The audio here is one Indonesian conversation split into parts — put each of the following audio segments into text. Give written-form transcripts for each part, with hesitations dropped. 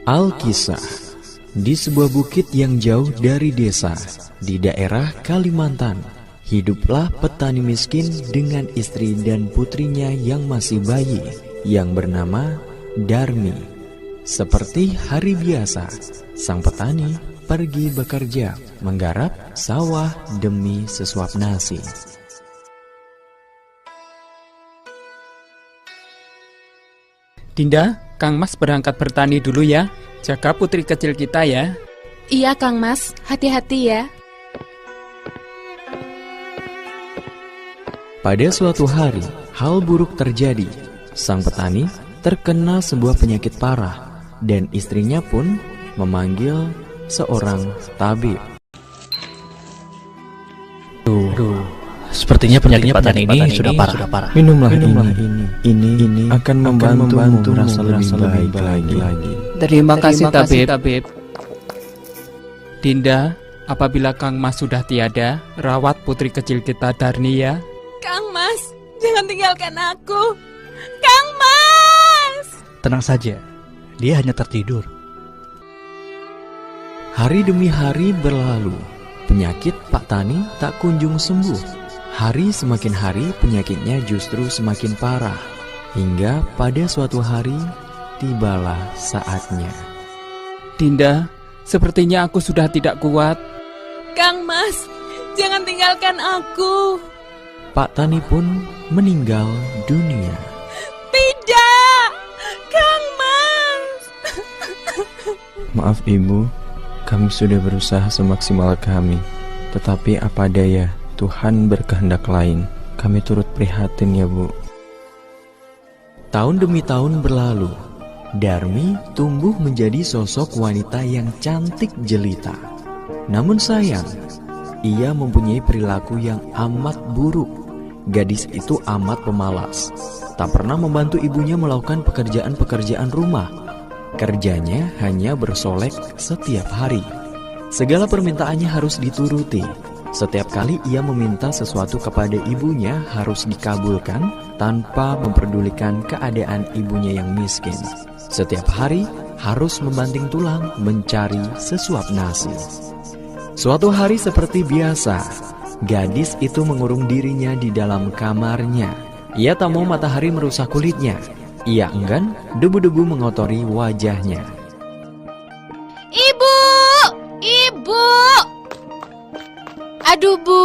Alkisah. Di sebuah bukit yang jauh dari desa, di daerah Kalimantan, hiduplah petani miskin dengan istri dan putrinya yang masih bayi, yang bernama Darmi. Seperti hari biasa, sang petani pergi bekerja, menggarap sawah demi sesuap nasi. Dinda, Kang Mas berangkat bertani dulu ya. Jaga putri kecil kita ya. Iya Kang Mas, hati-hati ya. Pada suatu hari, hal buruk terjadi. Sang petani terkena sebuah penyakit parah, dan istrinya pun memanggil seorang tabib. Sepertinya penyakit Pak Tani ini sudah parah. Minumlah ini. Ini akan membantu merasa lebih baik lagi. Terima kasih tabib. Dinda, apabila Kang Mas sudah tiada, rawat putri kecil kita Darni ya. Kang Mas, jangan tinggalkan aku. Kang Mas! Tenang saja, dia hanya tertidur. Hari demi hari berlalu, penyakit Pak Tani tak kunjung sembuh. Hari semakin hari penyakitnya justru semakin parah. Hingga pada suatu hari, tibalah saatnya. Dinda, sepertinya aku sudah tidak kuat. Kang Mas, jangan tinggalkan aku. Pak Tani pun meninggal dunia. Tidak, Kang Mas. Maaf Ibu, kami sudah berusaha semaksimal kami. Tetapi apa daya, Tuhan berkehendak lain. Kami turut prihatin ya Bu. Tahun demi tahun berlalu, Darmi tumbuh menjadi sosok wanita yang cantik jelita. Namun sayang, ia mempunyai perilaku yang amat buruk. Gadis itu amat pemalas, tak pernah membantu ibunya melakukan pekerjaan-pekerjaan rumah. Kerjanya hanya bersolek setiap hari. Segala permintaannya harus dituruti. Setiap kali ia meminta sesuatu kepada ibunya harus dikabulkan tanpa memperdulikan keadaan ibunya yang miskin. Setiap hari harus membanting tulang mencari sesuap nasi. Suatu hari seperti biasa, gadis itu mengurung dirinya di dalam kamarnya. Ia tak mau matahari merusak kulitnya. Ia enggan debu-debu mengotori wajahnya. Ibu! Aduh Bu,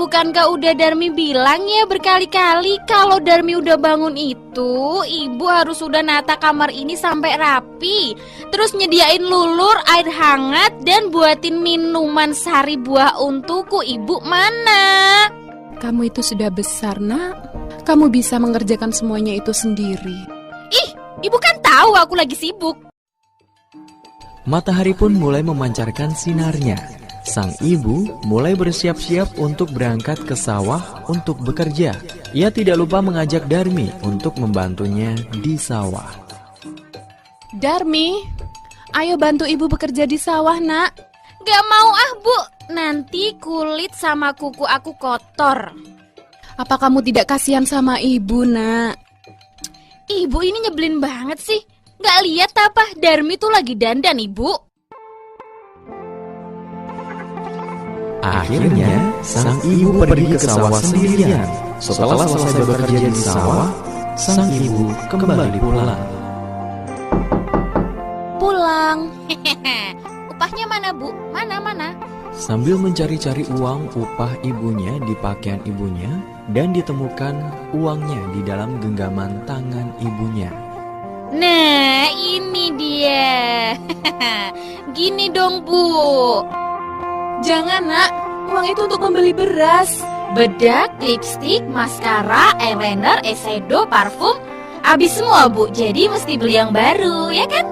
bukankah udah Darmi bilang ya berkali-kali kalau Darmi udah bangun itu, ibu harus udah nata kamar ini sampai rapi. Terus nyediain lulur, air hangat, dan buatin minuman sari buah untukku. Ibu mana? Kamu itu sudah besar, Nak. Kamu bisa mengerjakan semuanya itu sendiri. Ih, ibu kan tahu aku lagi sibuk. Matahari pun mulai memancarkan sinarnya. Sang ibu mulai bersiap-siap untuk berangkat ke sawah untuk bekerja. Ia tidak lupa mengajak Darmi untuk membantunya di sawah. Darmi, ayo bantu ibu bekerja di sawah, Nak. Gak mau ah Bu, nanti kulit sama kuku aku kotor. Apa kamu tidak kasihan sama ibu, Nak? Ibu ini nyebelin banget sih. Gak lihat apa Darmi tuh lagi dandan Ibu. Akhirnya, sang ibu pergi ke sawah sendirian. Setelah selesai bekerja di sawah, sang ibu kembali pulang. Upahnya mana Bu? Mana? Sambil mencari-cari uang upah ibunya di pakaian ibunya, dan ditemukan uangnya di dalam genggaman tangan ibunya. Nah, ini dia. Gini dong Bu. Jangan, Nak. Uang itu untuk membeli beras. Bedak, lipstik, maskara, eyeliner, eyeshadow, parfum. Habis semua Bu, jadi mesti beli yang baru, ya kan?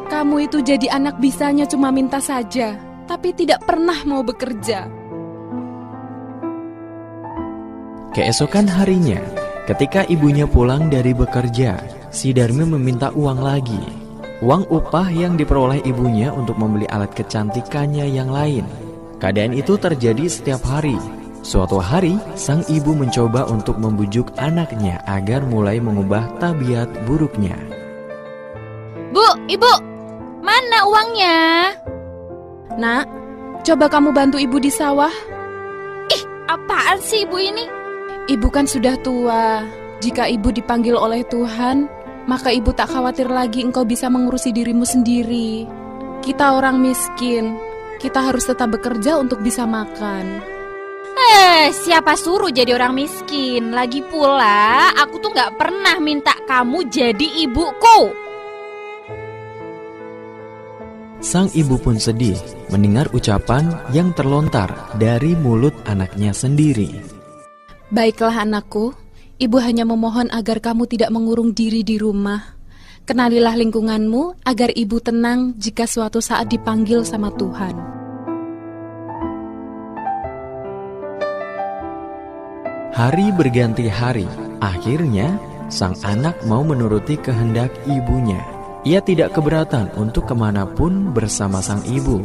Kamu itu jadi anak bisanya cuma minta saja, tapi tidak pernah mau bekerja. Keesokan harinya, ketika ibunya pulang dari bekerja, si Darmi meminta uang lagi. Uang upah yang diperoleh ibunya untuk membeli alat kecantikannya yang lain. Keadaan itu terjadi setiap hari. Suatu hari, sang ibu mencoba untuk membujuk anaknya agar mulai mengubah tabiat buruknya. Bu, Ibu, mana uangnya? Nak, coba kamu bantu ibu di sawah. Ih, apaan sih ibu ini? Ibu kan sudah tua. Jika ibu dipanggil oleh Tuhan, maka ibu tak khawatir lagi engkau bisa mengurusi dirimu sendiri. Kita orang miskin, kita harus tetap bekerja untuk bisa makan. Siapa suruh jadi orang miskin? Lagi pula, aku tuh gak pernah minta kamu jadi ibuku. Sang ibu pun sedih mendengar ucapan yang terlontar dari mulut anaknya sendiri. Baiklah anakku, ibu hanya memohon agar kamu tidak mengurung diri di rumah. Kenalilah lingkunganmu agar ibu tenang jika suatu saat dipanggil sama Tuhan. Hari berganti hari, akhirnya sang anak mau menuruti kehendak ibunya. Ia tidak keberatan untuk kemanapun bersama sang ibu.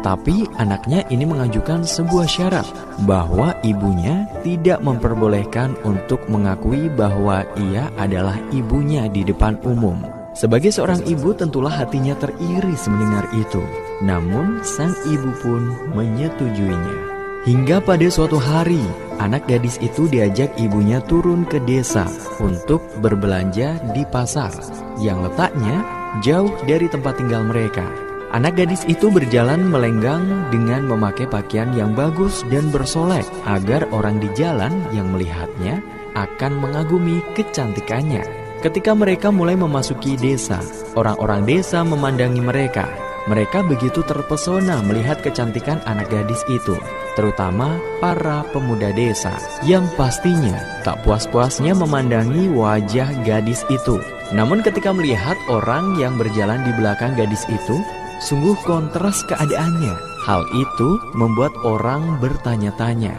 Tapi anaknya ini mengajukan sebuah syarat bahwa ibunya tidak memperbolehkan untuk mengakui bahwa ia adalah ibunya di depan umum. Sebagai seorang ibu tentulah hatinya teriris mendengar itu. Namun sang ibu pun menyetujuinya. Hingga pada suatu hari, anak gadis itu diajak ibunya turun ke desa untuk berbelanja di pasar yang letaknya jauh dari tempat tinggal mereka. Anak gadis itu berjalan melenggang dengan memakai pakaian yang bagus dan bersolek agar orang di jalan yang melihatnya akan mengagumi kecantikannya. Ketika mereka mulai memasuki desa, orang-orang desa memandangi mereka. Mereka begitu terpesona melihat kecantikan anak gadis itu, terutama para pemuda desa yang pastinya tak puas-puasnya memandangi wajah gadis itu. Namun ketika melihat orang yang berjalan di belakang gadis itu, sungguh kontras keadaannya. Hal itu membuat orang bertanya-tanya.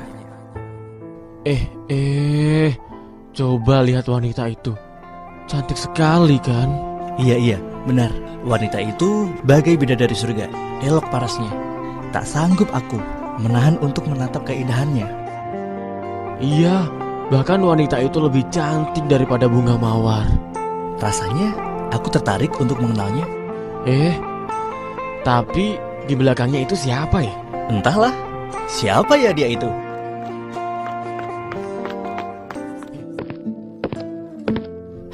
Coba lihat wanita itu. Cantik sekali kan? Iya, benar. Wanita itu bagai bidadari surga, elok parasnya. Tak sanggup aku menahan untuk menatap keindahannya. Iya, bahkan wanita itu lebih cantik daripada bunga mawar. Rasanya aku tertarik untuk mengenalnya. Tapi di belakangnya itu siapa ya? Entahlah, siapa ya dia itu?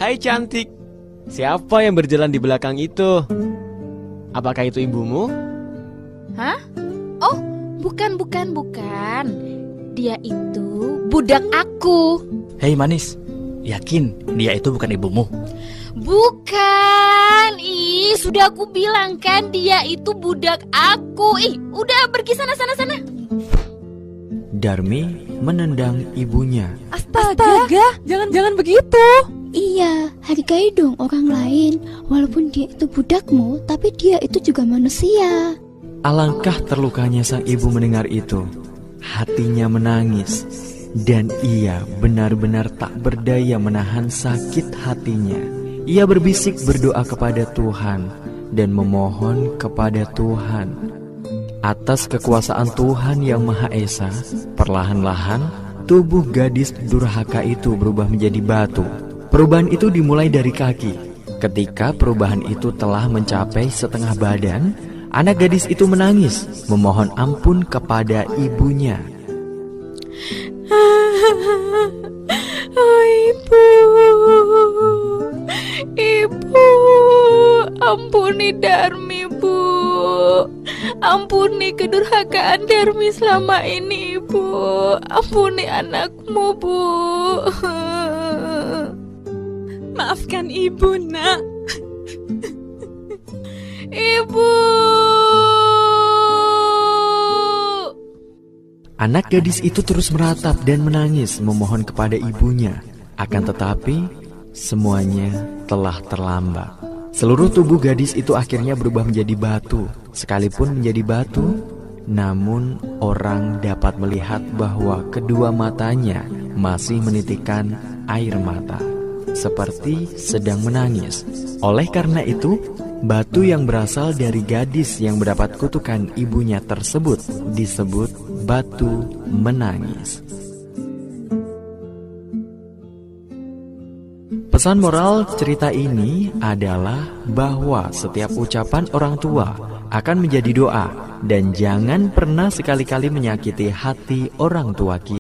Hai cantik, siapa yang berjalan di belakang itu? Apakah itu ibumu? Hah? Oh, bukan. Dia itu budak aku. Hei manis, yakin dia itu bukan ibumu? Bukan. Sudah aku bilang kan dia itu budak aku. Udah pergi sana. Darmi menendang ibunya. Astaga, jangan begitu. Iya, hargai dong orang lain. Walaupun dia itu budakmu, tapi dia itu juga manusia. Alangkah terlukanya sang ibu mendengar itu. Hatinya menangis, dan ia benar-benar tak berdaya menahan sakit hatinya. Ia berbisik berdoa kepada Tuhan dan memohon kepada Tuhan. Atas kekuasaan Tuhan yang Maha Esa, perlahan-lahan tubuh gadis durhaka itu berubah menjadi batu. Perubahan itu dimulai dari kaki. Ketika perubahan itu telah mencapai setengah badan, anak gadis itu menangis, memohon ampun kepada ibunya. Ibu, ampuni Darmi, Bu. Ampuni kedurhakaan Darmi selama ini, Ibu. Ampuni anakmu, Bu. Maafkan ibu, nak. Ibu. Anak gadis itu terus meratap dan menangis memohon kepada ibunya. Akan tetapi semuanya telah terlambat. Seluruh tubuh gadis itu akhirnya berubah menjadi batu. Sekalipun menjadi batu, namun orang dapat melihat bahwa kedua matanya masih menitikkan air mata, seperti sedang menangis. Oleh karena itu, batu yang berasal dari gadis yang mendapat kutukan ibunya tersebut disebut batu menangis. Pesan moral cerita ini adalah bahwa setiap ucapan orang tua akan menjadi doa dan jangan pernah sekali-kali menyakiti hati orang tua kita.